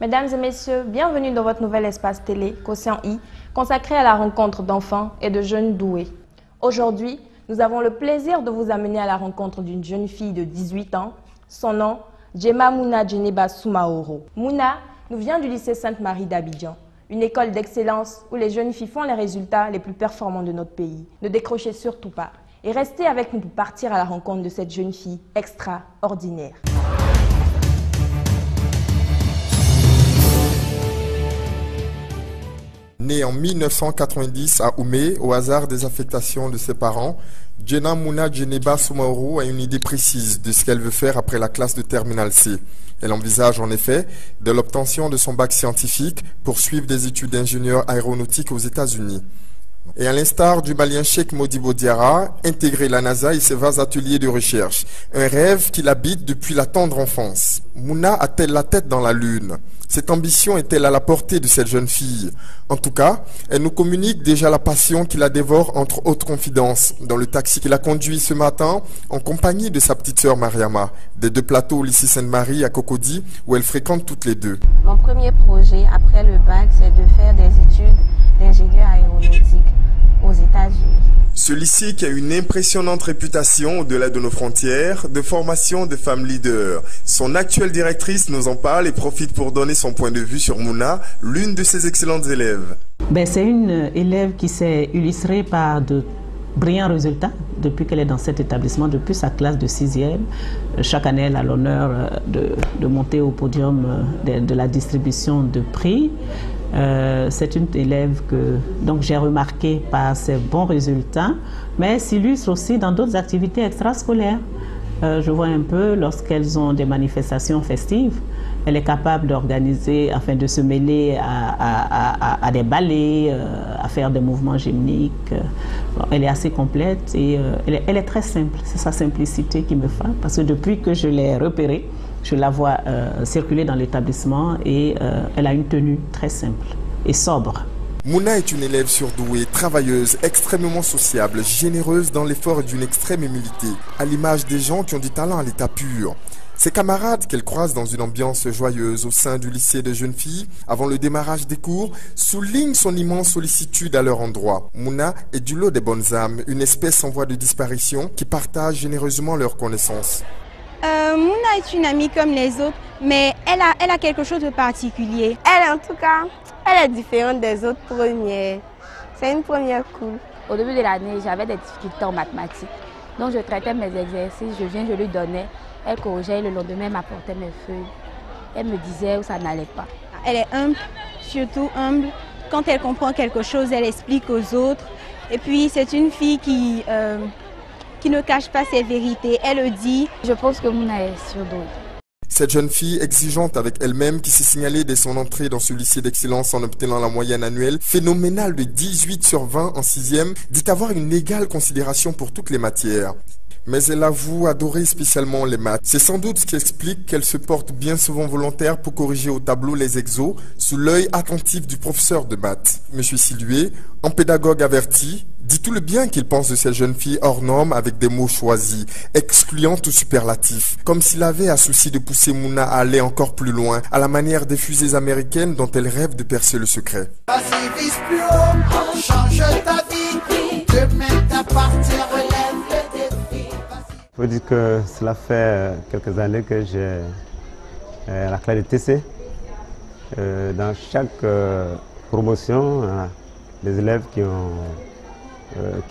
Mesdames et messieurs, bienvenue dans votre nouvel espace télé, Quotient I, consacré à la rencontre d'enfants et de jeunes doués. Aujourd'hui, nous avons le plaisir de vous amener à la rencontre d'une jeune fille de 18 ans. Son nom, Djema Mouna Djeneba Soumaoro. Mouna nous vient du lycée Sainte-Marie d'Abidjan, une école d'excellence où les jeunes filles font les résultats les plus performants de notre pays. Ne décrochez surtout pas et restez avec nous pour partir à la rencontre de cette jeune fille extraordinaire. Née en 1990 à Oumé, au hasard des affectations de ses parents, Djema Mouna Djeneba Soumaoro a une idée précise de ce qu'elle veut faire après la classe de Terminale C. Elle envisage en effet de l'obtention de son bac scientifique pour suivre des études d'ingénieur aéronautique aux États-Unis. Et à l'instar du Malien Cheikh Modibo Diarra, intégrer la NASA et ses vastes ateliers de recherche. Un rêve qu'il habite depuis la tendre enfance. Mouna a-t-elle la tête dans la lune? Cette ambition est-elle à la portée de cette jeune fille? En tout cas, elle nous communique déjà la passion qui la dévore entre autres confidences dans le taxi qu'il a conduit ce matin en compagnie de sa petite sœur Mariama, des deux plateaux au lycée Sainte-Marie à Cocody où elles fréquentent toutes les deux. Mon premier projet après le bac, c'est de faire des études d'ingénieur aéronautique aux États-Unis. Ce lycée qui a une impressionnante réputation au-delà de nos frontières, de formation de femmes leaders. Son actuelle directrice nous en parle et profite pour donner son point de vue sur Mouna, l'une de ses excellentes élèves. C'est une élève qui s'est illustrée par de brillants résultats depuis qu'elle est dans cet établissement, depuis sa classe de 6e. Chaque année, elle a l'honneur de monter au podium de la distribution de prix. C'est une élève que j'ai remarqué par ses bons résultats, mais elle s'illustre aussi dans d'autres activités extrascolaires. Je vois un peu lorsqu'elles ont des manifestations festives, elle est capable d'organiser, afin de se mêler à des ballets, à faire des mouvements gymniques. Elle est assez complète et elle est très simple. C'est sa simplicité qui me frappe parce que depuis que je l'ai repérée, je la vois circuler dans l'établissement et elle a une tenue très simple et sobre. Mouna est une élève surdouée, travailleuse, extrêmement sociable, généreuse dans l'effort et d'une extrême humilité, à l'image des gens qui ont du talent à l'état pur. Ses camarades qu'elle croise dans une ambiance joyeuse au sein du lycée de jeunes filles, avant le démarrage des cours, soulignent son immense sollicitude à leur endroit. Mouna est du lot des bonnes âmes, une espèce en voie de disparition qui partage généreusement leurs connaissances. Mouna est une amie comme les autres, mais elle a quelque chose de particulier. Elle, en tout cas, elle est différente des autres premières. C'est une première cool. Au début de l'année, j'avais des difficultés en mathématiques. Donc je traitais mes exercices, je lui donnais, elle corrigeait, le lendemain elle m'apportait mes feuilles. Elle me disait où ça n'allait pas. Elle est humble, surtout humble. Quand elle comprend quelque chose, elle explique aux autres. Et puis c'est une fille qui ne cache pas ses vérités, elle le dit. Je pense que Mouna est surdouée. Cette jeune fille exigeante avec elle-même qui s'est signalée dès son entrée dans ce lycée d'excellence en obtenant la moyenne annuelle phénoménale de 18/20 en 6e, dit avoir une égale considération pour toutes les matières. Mais elle avoue adorer spécialement les maths. C'est sans doute ce qui explique qu'elle se porte bien souvent volontaire pour corriger au tableau les exos sous l'œil attentif du professeur de maths. Monsieur Silué, en pédagogue averti, dit tout le bien qu'il pense de cette jeune fille hors norme avec des mots choisis, excluant tout superlatif, comme s'il avait à souci de pousser Mouna à aller encore plus loin, à la manière des fusées américaines dont elle rêve de percer le secret. Vas-y, vise plus haut, change ta vie, demain t'appartient, relève le défi. Il faut dire que cela fait quelques années que j'ai la classe de TC. Dans chaque promotion, des élèves qui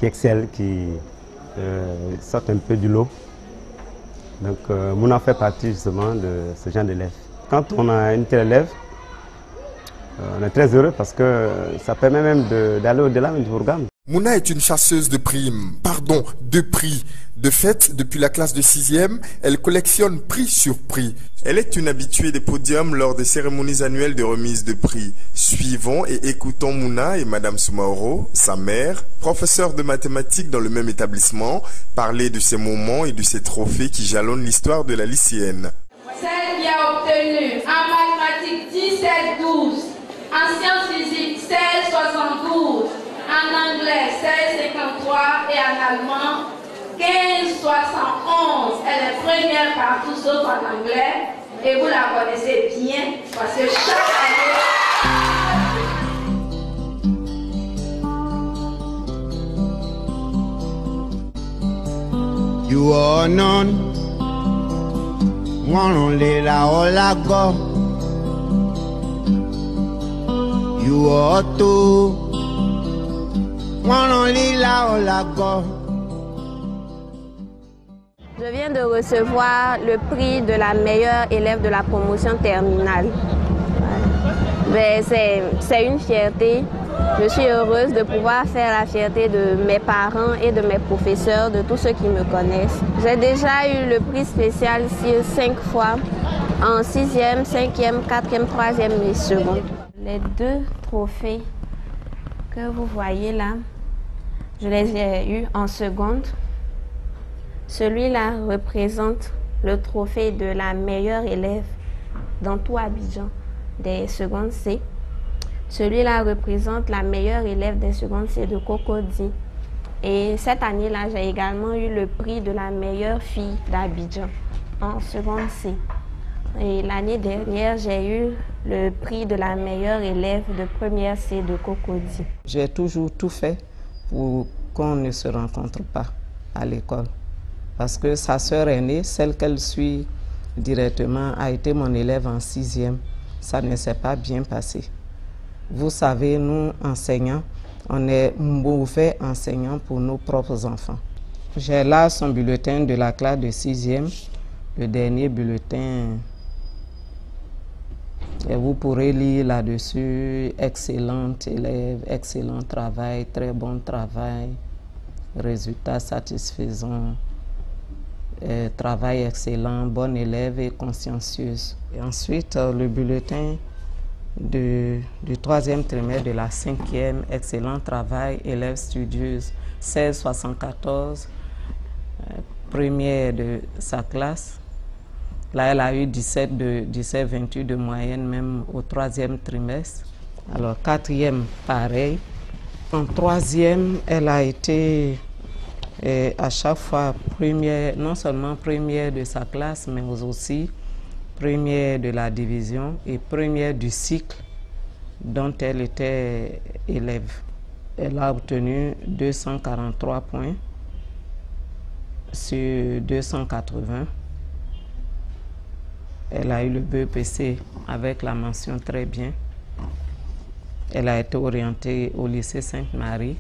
excellent, qui sortent un peu du lot. Donc Mouna fait partie justement de ce genre d'élèves. Quand on a une telle élève, on est très heureux parce que ça permet même d'aller au-delà du programme. Mouna est une chasseuse de de prix. De fait, depuis la classe de 6e, elle collectionne prix sur prix. Elle est une habituée des podiums lors des cérémonies annuelles de remise de prix. Suivons et écoutons Mouna et Madame Soumaoro, sa mère, professeure de mathématiques dans le même établissement, parler de ces moments et de ces trophées qui jalonnent l'histoire de la lycéenne. Celle qui a obtenu en mathématiques 17-12, en sciences physiques 16-72, en anglais 16-53 et en allemand 15-71. Elle est première partout sauf en anglais. et vous la connaissez bien parce que chaque année... You are none, one only la olago. You are two, one only la olago. Je viens de recevoir le prix de la meilleure élève de la promotion terminale. C'est une fierté. Je suis heureuse de pouvoir faire la fierté de mes parents et de mes professeurs, de tous ceux qui me connaissent. J'ai déjà eu le prix spécial 5 fois, en 6e, 5e, 4e, 3e et seconde. Les 2 trophées que vous voyez là, je les ai eus en seconde. Celui-là représente le trophée de la meilleure élève dans tout Abidjan des secondes C. Celui-là représente la meilleure élève des secondes C de Cocody. Et cette année-là, j'ai également eu le prix de la meilleure fille d'Abidjan en seconde C. Et l'année dernière, j'ai eu le prix de la meilleure élève de première C de Cocody. J'ai toujours tout fait pour qu'on ne se rencontre pas à l'école. Parce que sa sœur aînée, celle qu'elle suit directement, a été mon élève en 6e. Ça ne s'est pas bien passé. Vous savez, nous, enseignants, on est mauvais enseignants pour nos propres enfants. J'ai là son bulletin de la classe de 6e, le dernier bulletin. Et vous pourrez lire là-dessus, excellente élève, excellent travail, très bon travail, résultats satisfaisants, travail excellent, bonne élève et consciencieuse. Et ensuite, le bulletin du 3e trimestre de la 5e, excellent travail, élève studieuse, 16,74, première de sa classe. Là, elle a eu 17,28 de moyenne même au 3e trimestre. Alors, 4e, pareil. En 3e, elle a été à chaque fois première, non seulement première de sa classe, mais aussi première de la division et première du cycle dont elle était élève. Elle a obtenu 243 points sur 280. Elle a eu le BEPC avec la mention très bien. Elle a été orientée au lycée Sainte-Marie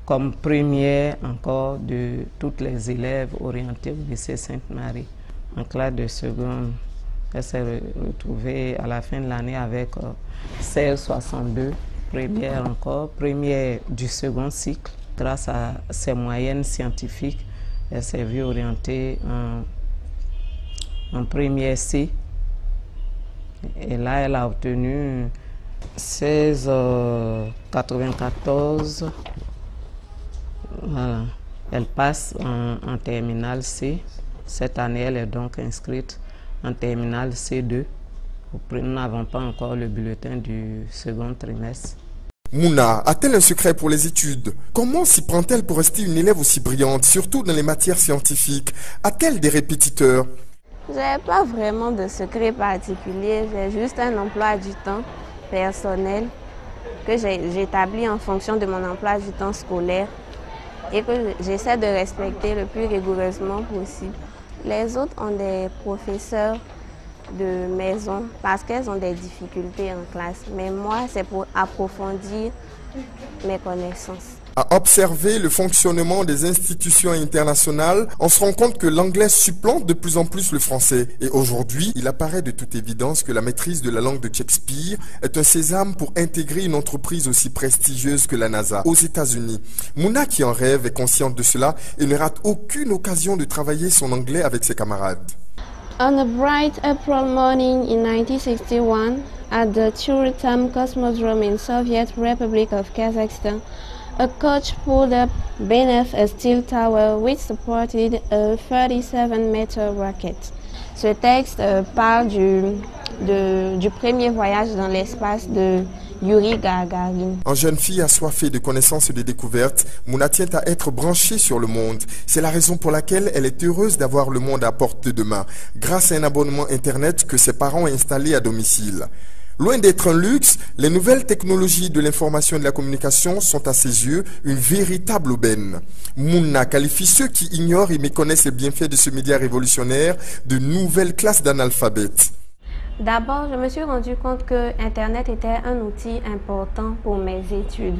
comme première encore de toutes les élèves orientées au lycée Sainte-Marie. En classe de seconde, elle s'est retrouvée à la fin de l'année avec 16,62, première encore, première du second cycle. Grâce à ses moyennes scientifiques, elle s'est vue orientée en première C. Et là, elle a obtenu 16,94. Voilà. Elle passe en terminale C. Cette année, elle est donc inscrite en terminale C2. Nous n'avons pas encore le bulletin du second trimestre. Mouna a-t-elle un secret pour les études? Comment s'y prend-elle pour rester une élève aussi brillante, surtout dans les matières scientifiques? A-t-elle des répétiteurs? Je n'ai pas vraiment de secret particulier. J'ai juste un emploi du temps personnel que j'établis en fonction de mon emploi du temps scolaire et que j'essaie de respecter le plus rigoureusement possible. Les autres ont des professeurs de maison parce qu'elles ont des difficultés en classe. Mais moi, c'est pour approfondir mes connaissances. À observer le fonctionnement des institutions internationales, on se rend compte que l'anglais supplante de plus en plus le français. Et aujourd'hui, il apparaît de toute évidence que la maîtrise de la langue de Shakespeare est un sésame pour intégrer une entreprise aussi prestigieuse que la NASA aux États-Unis. Mouna, qui en rêve, est consciente de cela et ne rate aucune occasion de travailler son anglais avec ses camarades. On a bright April morning in 1961, at the Churitam Cosmodrome in Soviet Republic of Kazakhstan, a coach pulled up beneath a steel tower which supported a 37-meter rocket. Ce texte parle du premier voyage dans l'espace de Yuri Gagarin. En jeune fille assoiffée de connaissances et de découvertes, Mouna tient à être branchée sur le monde. C'est la raison pour laquelle elle est heureuse d'avoir le monde à portée de main, grâce à un abonnement Internet que ses parents ont installé à domicile. Loin d'être un luxe, les nouvelles technologies de l'information et de la communication sont à ses yeux une véritable aubaine. Mouna qualifie ceux qui ignorent et méconnaissent les bienfaits de ce média révolutionnaire de nouvelles classes d'analphabètes. D'abord, je me suis rendu compte que Internet était un outil important pour mes études.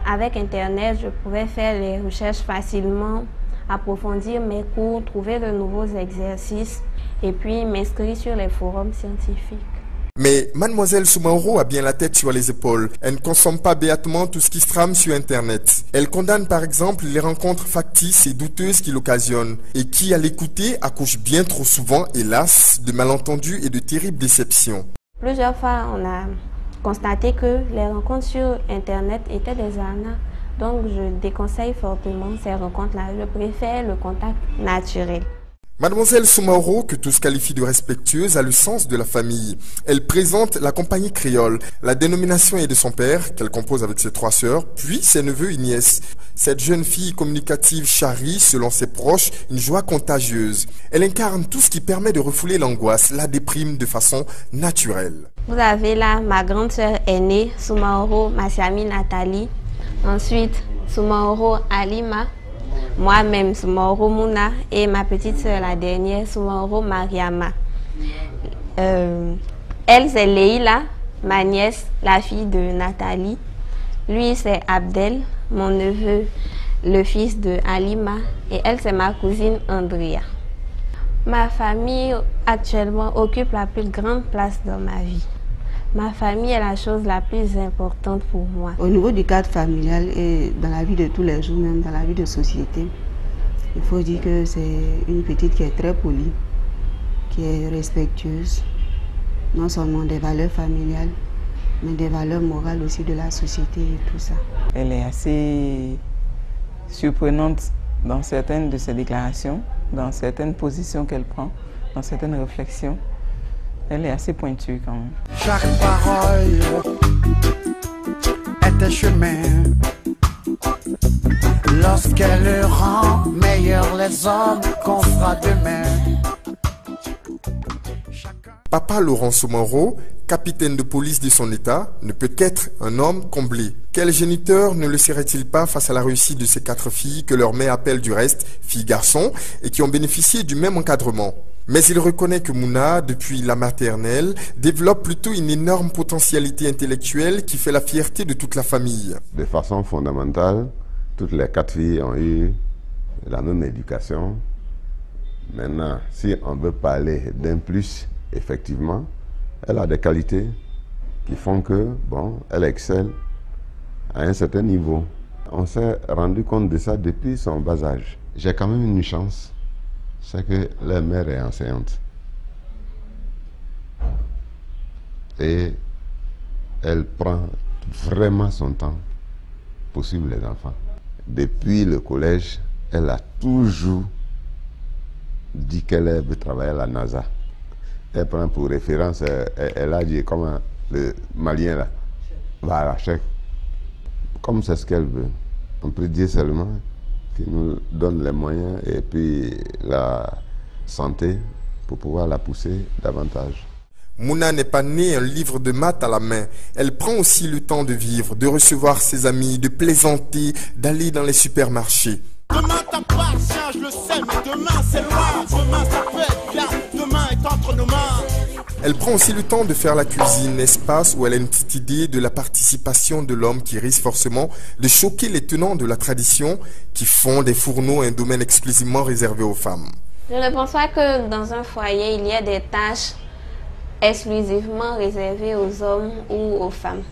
Avec Internet, je pouvais faire les recherches facilement, approfondir mes cours, trouver de nouveaux exercices et puis m'inscrire sur les forums scientifiques. Mais Mademoiselle Soumaoro a bien la tête sur les épaules. Elle ne consomme pas béatement tout ce qui se trame sur Internet. Elle condamne par exemple les rencontres factices et douteuses qu'il occasionne et qui, à l'écouter, accouchent bien trop souvent, hélas, de malentendus et de terribles déceptions. Plusieurs fois, on a constaté que les rencontres sur Internet étaient des arnaques. Donc, je déconseille fortement ces rencontres-là. Je préfère le contact naturel. Mademoiselle Soumaoro, que tous qualifient de respectueuse, a le sens de la famille. Elle présente la compagnie créole. La dénomination est de son père, qu'elle compose avec ses 3 sœurs, puis ses neveux et nièces. Cette jeune fille communicative charrie, selon ses proches, une joie contagieuse. Elle incarne tout ce qui permet de refouler l'angoisse, la déprime de façon naturelle. Vous avez là ma grande sœur aînée, Soumaoro Masiami Nathalie. Ensuite, Soumaoro Alima. Moi-même, Soumaoro Mouna, et ma petite sœur, la dernière, Soumaoro Mariama. Elle, c'est Leila, ma nièce, la fille de Nathalie. Lui, c'est Abdel, mon neveu, le fils de Alima. Et elle, c'est ma cousine Andrea. Ma famille, actuellement, occupe la plus grande place dans ma vie. Ma famille est la chose la plus importante pour moi. Au niveau du cadre familial et dans la vie de tous les jours, même dans la vie de société, il faut dire que c'est une petite qui est très polie, qui est respectueuse, non seulement des valeurs familiales, mais des valeurs morales aussi de la société et tout ça. Elle est assez surprenante dans certaines de ses déclarations, dans certaines positions qu'elle prend, dans certaines réflexions. Elle est assez pointue quand même. Chaque parole est un chemin. Lorsqu'elle rend meilleurs les hommes qu'on fera demain. Papa Laurent Soumaoro, capitaine de police de son état, ne peut qu'être un homme comblé. Quel géniteur ne le serait-il pas face à la réussite de ces 4 filles que leur mère appelle du reste filles-garçons et qui ont bénéficié du même encadrement? Mais il reconnaît que Mouna, depuis la maternelle, développe plutôt une énorme potentialité intellectuelle qui fait la fierté de toute la famille. De façon fondamentale, toutes les 4 filles ont eu la même éducation. Maintenant, si on veut parler d'un plus, effectivement, elle a des qualités qui font que, bon, elle excelle à un certain niveau. On s'est rendu compte de ça depuis son bas âge. J'ai quand même une chance. C'est que la mère est enseignante. Et elle prend vraiment son temps pour suivre les enfants. Depuis le collège, elle a toujours dit qu'elle veut travailler à la NASA. Elle prend pour référence, elle a dit comment le Malien là va à la chèque. Comme c'est ce qu'elle veut. On peut dire seulement qui nous donne les moyens et puis la santé pour pouvoir la pousser davantage. Mouna n'est pas née un livre de maths à la main. Elle prend aussi le temps de vivre, de recevoir ses amis, de plaisanter, d'aller dans les supermarchés. Demain t'appartient, je le sais, mais demain c'est loin. Demain ça peut être bien, demain est entre nos mains. Elle prend aussi le temps de faire la cuisine, espace où elle a une petite idée de la participation de l'homme qui risque forcément de choquer les tenants de la tradition qui font des fourneaux un domaine exclusivement réservé aux femmes. Je ne pense pas que dans un foyer, il y ait des tâches exclusivement réservées aux hommes ou aux femmes.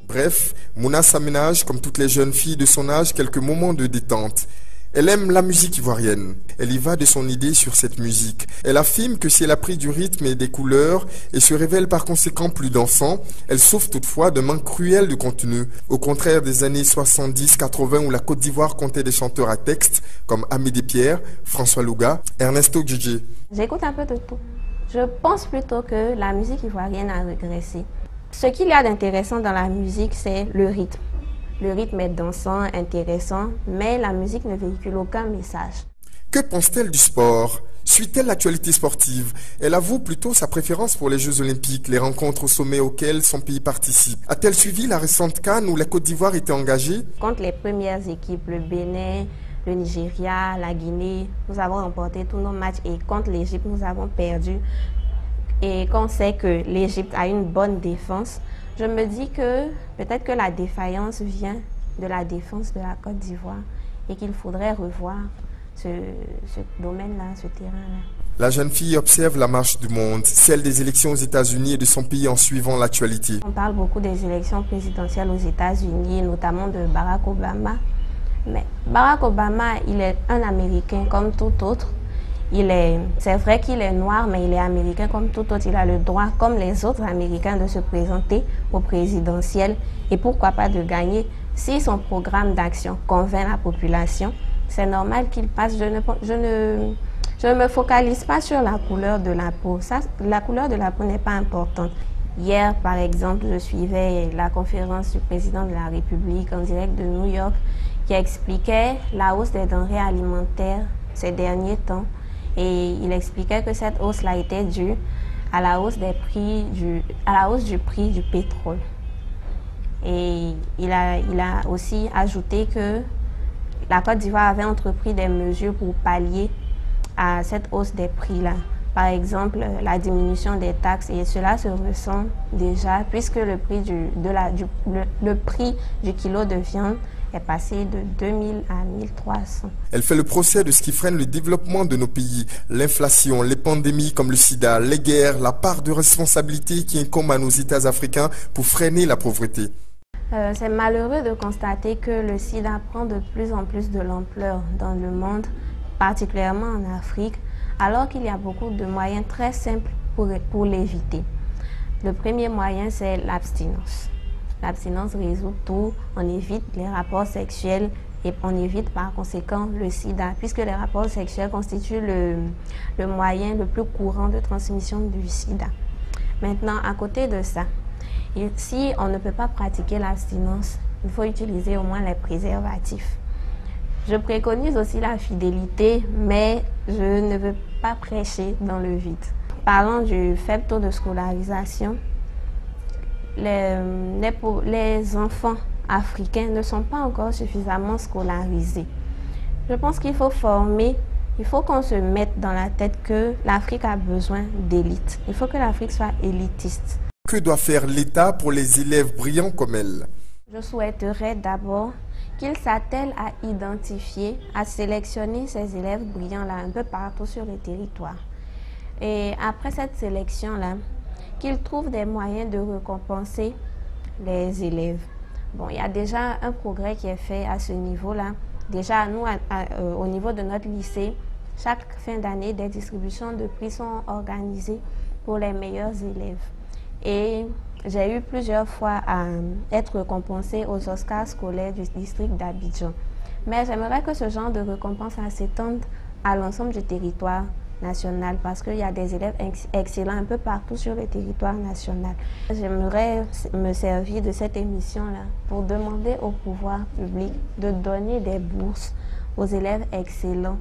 Bref, Mouna s'aménage, comme toutes les jeunes filles de son âge, quelques moments de détente. Elle aime la musique ivoirienne. Elle y va de son idée sur cette musique. Elle affirme que si elle a pris du rythme et des couleurs et se révèle par conséquent plus dansant, elle souffre toutefois d'un manque cruel de contenu. Au contraire des années 70-80 où la Côte d'Ivoire comptait des chanteurs à texte comme Amédée Pierre, François Louga, Ernesto Djidji. J'écoute un peu de tout. Je pense plutôt que la musique ivoirienne a régressé. Ce qu'il y a d'intéressant dans la musique, c'est le rythme. Le rythme est dansant, intéressant, mais la musique ne véhicule aucun message. Que pense-t-elle du sport? Suit-elle l'actualité sportive? Elle avoue plutôt sa préférence pour les Jeux Olympiques, les rencontres au sommet auxquelles son pays participe. A-t-elle suivi la récente CAN où la Côte d'Ivoire était engagée? Contre les premières équipes, le Bénin, le Nigeria, la Guinée, nous avons remporté tous nos matchs et contre l'Égypte, nous avons perdu. Et quand on sait que l'Égypte a une bonne défense, je me dis que peut-être que la défaillance vient de la défense de la Côte d'Ivoire et qu'il faudrait revoir ce domaine-là, ce terrain-là. La jeune fille observe la marche du monde, celle des élections aux États-Unis et de son pays en suivant l'actualité. On parle beaucoup des élections présidentielles aux États-Unis, notamment de Barack Obama. Mais Barack Obama, il est un Américain comme tout autre. C'est vrai qu'il est noir, mais il est américain comme tout autre. Il a le droit, comme les autres Américains, de se présenter au présidentiel et pourquoi pas de gagner. Si son programme d'action convainc la population, c'est normal qu'il passe. Je ne me focalise pas sur la couleur de la peau. La couleur de la peau n'est pas importante. Hier, par exemple, je suivais la conférence du président de la République en direct de New York qui expliquait la hausse des denrées alimentaires ces derniers temps. Et il expliquait que cette hausse-là était due à la hausse du prix du pétrole. Et il a aussi ajouté que la Côte d'Ivoire avait entrepris des mesures pour pallier à cette hausse des prix-là. Par exemple, la diminution des taxes, et cela se ressent déjà puisque le prix du kilo de viande est passé de 2000 à 1300. Elle fait le procès de ce qui freine le développement de nos pays. L'inflation, les pandémies comme le sida, les guerres, la part de responsabilité qui incombe à nos États africains pour freiner la pauvreté. C'est malheureux de constater que le sida prend de plus en plus de l'ampleur dans le monde, particulièrement en Afrique, alors qu'il y a beaucoup de moyens très simples pour l'éviter. Le premier moyen, c'est l'abstinence. L'abstinence résout tout, on évite les rapports sexuels et on évite par conséquent le sida, puisque les rapports sexuels constituent le moyen le plus courant de transmission du sida. Maintenant, à côté de ça, si on ne peut pas pratiquer l'abstinence, il faut utiliser au moins les préservatifs. Je préconise aussi la fidélité, mais je ne veux pas prêcher dans le vide. Parlant du faible taux de scolarisation, les enfants africains ne sont pas encore suffisamment scolarisés. Je pense qu'il faut former, il faut qu'on se mette dans la tête que l'Afrique a besoin d'élite. Il faut que l'Afrique soit élitiste. Que doit faire l'État pour les élèves brillants comme elle? Je souhaiterais d'abord qu'il s'attelle à identifier, à sélectionner ces élèves brillants-là un peu partout sur le territoire. Et après cette sélection-là, qu'ils trouvent des moyens de récompenser les élèves. Bon, il y a déjà un progrès qui est fait à ce niveau-là. Déjà, nous, au niveau de notre lycée, chaque fin d'année, des distributions de prix sont organisées pour les meilleurs élèves. Et j'ai eu plusieurs fois à être récompensée aux Oscars scolaires du district d'Abidjan. Mais j'aimerais que ce genre de récompense s'étende à l'ensemble du territoire national parce qu'il y a des élèves excellents un peu partout sur le territoire national. J'aimerais me servir de cette émission-là pour demander au pouvoir public de donner des bourses aux élèves excellents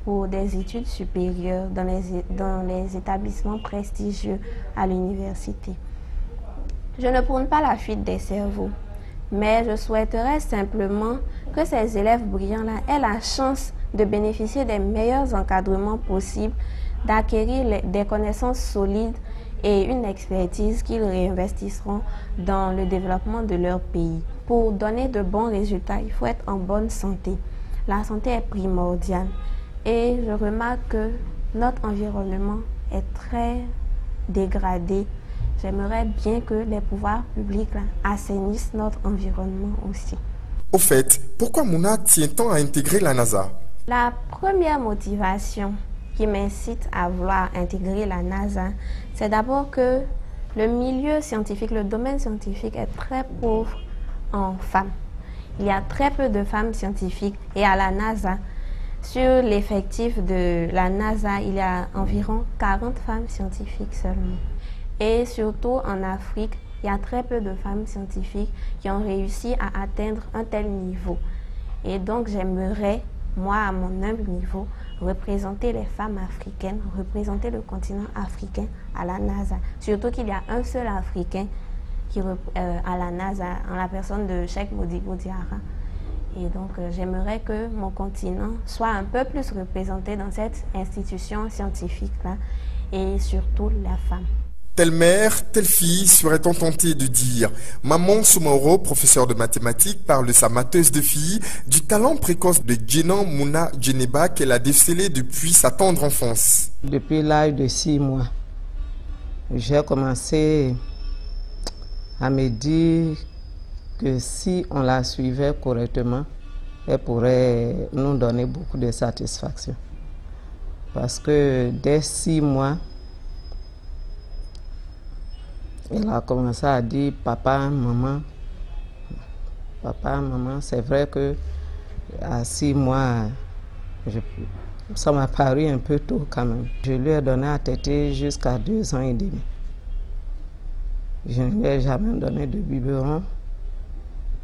pour des études supérieures dans les établissements prestigieux à l'université. Je ne prône pas la fuite des cerveaux, mais je souhaiterais simplement que ces élèves brillants-là aient la chance de bénéficier des meilleurs encadrements possibles, d'acquérir des connaissances solides et une expertise qu'ils réinvestiront dans le développement de leur pays. Pour donner de bons résultats, il faut être en bonne santé. La santé est primordiale et je remarque que notre environnement est très dégradé. J'aimerais bien que les pouvoirs publics assainissent notre environnement aussi. Au fait, pourquoi Mouna tient tant à intégrer la NASA? La première motivation qui m'incite à vouloir intégrer la NASA, c'est d'abord que le milieu scientifique, le domaine scientifique est très pauvre en femmes. Il y a très peu de femmes scientifiques et à la NASA, sur l'effectif de la NASA, il y a environ 40 femmes scientifiques seulement. Et surtout en Afrique, il y a très peu de femmes scientifiques qui ont réussi à atteindre un tel niveau. Et donc j'aimerais, moi à mon humble niveau, représenter les femmes africaines, représenter le continent africain à la NASA. Surtout qu'il y a un seul Africain qui, à la NASA, en la personne de Cheikh Modibo Diarra. Et donc j'aimerais que mon continent soit un peu plus représenté dans cette institution scientifique-là et surtout la femme. Telle mère, telle fille, serait-on tenté de dire. Maman Soumaoro, professeure de mathématiques, parle de sa mateuse de fille, du talent précoce de Djena Mouna Djeneba qu'elle a décelé depuis sa tendre enfance. Depuis l'âge de 6 mois, j'ai commencé à me dire que si on la suivait correctement, elle pourrait nous donner beaucoup de satisfaction. Parce que dès 6 mois, elle a commencé à dire papa, maman. Papa, maman, c'est vrai que à 6 mois, ça m'a paru un peu tôt quand même. Je lui ai donné à téter jusqu'à 2 ans et demi. Je ne lui ai jamais donné de biberon.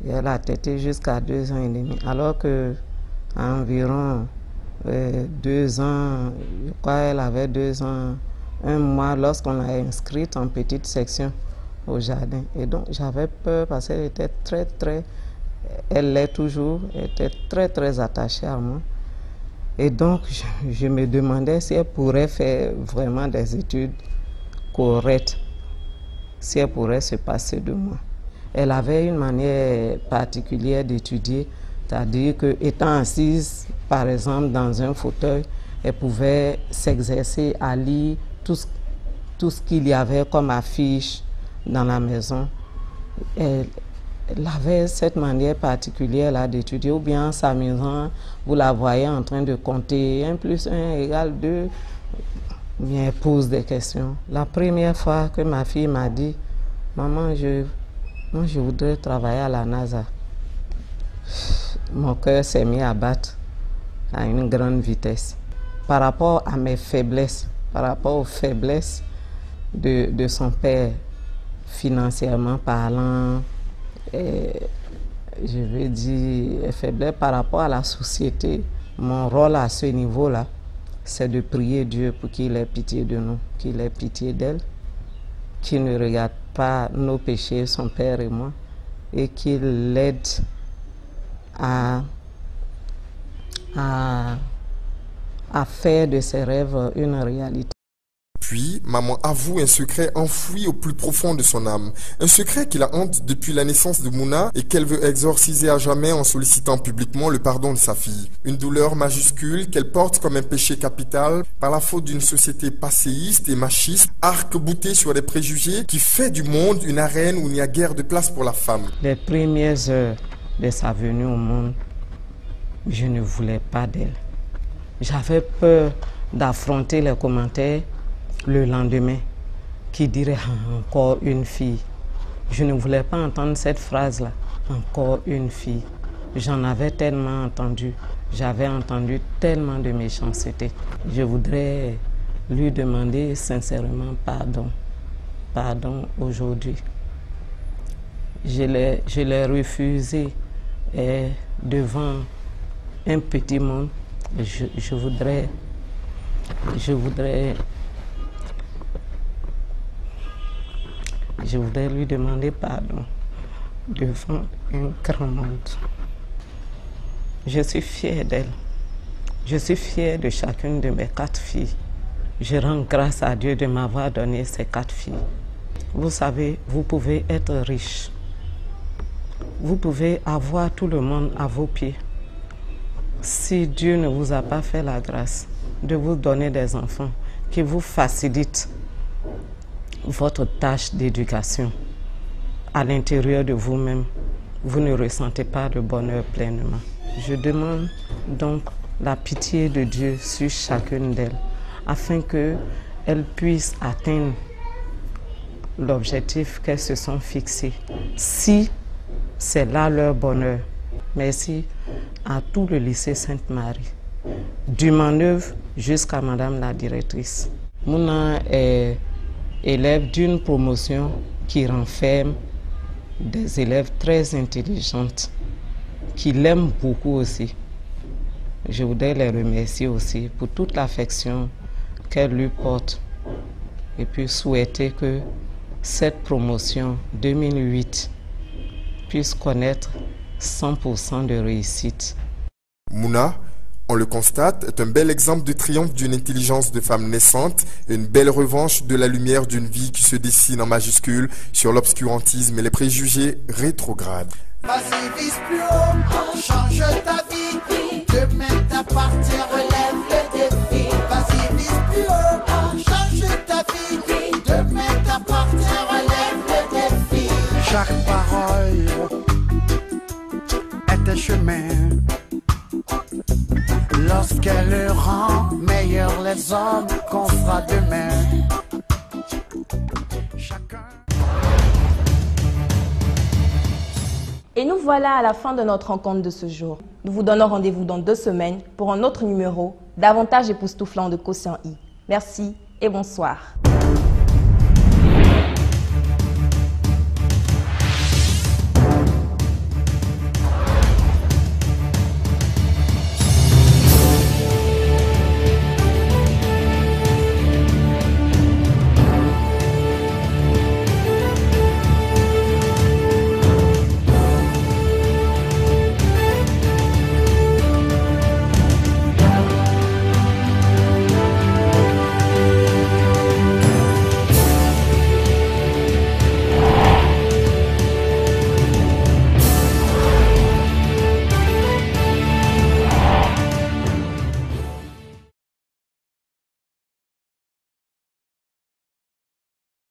Et elle a tété jusqu'à 2 ans et demi. Alors que à environ 2 ans, je crois qu'elle avait 2 ans, 1 mois lorsqu'on l'a inscrite en petite section au jardin. Et donc j'avais peur parce qu'elle était elle l'est toujours, elle était très attachée à moi. Et donc je me demandais si elle pourrait faire vraiment des études correctes, si elle pourrait se passer de moi. Elle avait une manière particulière d'étudier, c'est-à-dire qu'étant assise, par exemple, dans un fauteuil, elle pouvait s'exercer à lire tout ce qu'il y avait comme affiche dans la maison. Elle avait cette manière particulière d'étudier, ou bien en s'amusant, vous la voyez en train de compter 1 + 1 = 2, bien elle pose des questions. La première fois que ma fille m'a dit « Maman, moi, je voudrais travailler à la NASA », mon cœur s'est mis à battre à une grande vitesse. Par rapport à mes faiblesses, par rapport aux faiblesses de son père, financièrement parlant, je veux dire, faiblesse par rapport à la société, mon rôle à ce niveau-là, c'est de prier Dieu pour qu'il ait pitié de nous, qu'il ait pitié d'elle, qu'il ne regarde pas nos péchés, son père et moi, et qu'il l'aide à faire de ses rêves une réalité. Puis, maman avoue un secret enfoui au plus profond de son âme. Un secret qui la hante depuis la naissance de Mouna et qu'elle veut exorciser à jamais en sollicitant publiquement le pardon de sa fille. Une douleur majuscule qu'elle porte comme un péché capital par la faute d'une société passéiste et machiste, arc-boutée sur des préjugés qui fait du monde une arène où il n'y a guère de place pour la femme. Les premières heures de sa venue au monde, je ne voulais pas d'elle. J'avais peur d'affronter les commentaires le lendemain qui dirait encore une fille. Je ne voulais pas entendre cette phrase-là, encore une fille. J'en avais tellement entendu, j'avais entendu tellement de méchanceté. Je voudrais lui demander sincèrement pardon. Pardon aujourd'hui. Je l'ai refusé devant un petit monde. Je voudrais lui demander pardon devant un grand monde. Je suis fière d'elle. Je suis fière de chacune de mes 4 filles. Je rends grâce à Dieu de m'avoir donné ces 4 filles. Vous savez, vous pouvez être riche. Vous pouvez avoir tout le monde à vos pieds. Si Dieu ne vous a pas fait la grâce de vous donner des enfants qui vous facilitent votre tâche d'éducation à l'intérieur de vous-même, vous ne ressentez pas le bonheur pleinement. Je demande donc la pitié de Dieu sur chacune d'elles, afin qu'elles puissent atteindre l'objectif qu'elles se sont fixés, si c'est là leur bonheur. Merci à tout le lycée Sainte-Marie, du manœuvre jusqu'à Madame la directrice. Mouna est élève d'une promotion qui renferme des élèves très intelligentes, qui l'aiment beaucoup aussi. Je voudrais les remercier aussi pour toute l'affection qu'elle lui porte et puis souhaiter que cette promotion 2008 puisse connaître 100% de réussite. Mouna, on le constate, est un bel exemple de triomphe d'une intelligence de femme naissante et une belle revanche de la lumière d'une vie qui se dessine en majuscule sur l'obscurantisme et les préjugés rétrogrades. Vas-y, vise plus haut, change ta vie. Demain t'appartient, relève le défi. Vas-y, vise plus haut, change ta vie. Demain t'appartient, relève le défi. Chaque parole est un chemin. Lorsqu'elle rend meilleurs les hommes qu'on fera demain. Chacun. Et nous voilà à la fin de notre rencontre de ce jour. Nous vous donnons rendez-vous dans 2 semaines pour un autre numéro davantage époustouflant de Quotient I. Merci et bonsoir.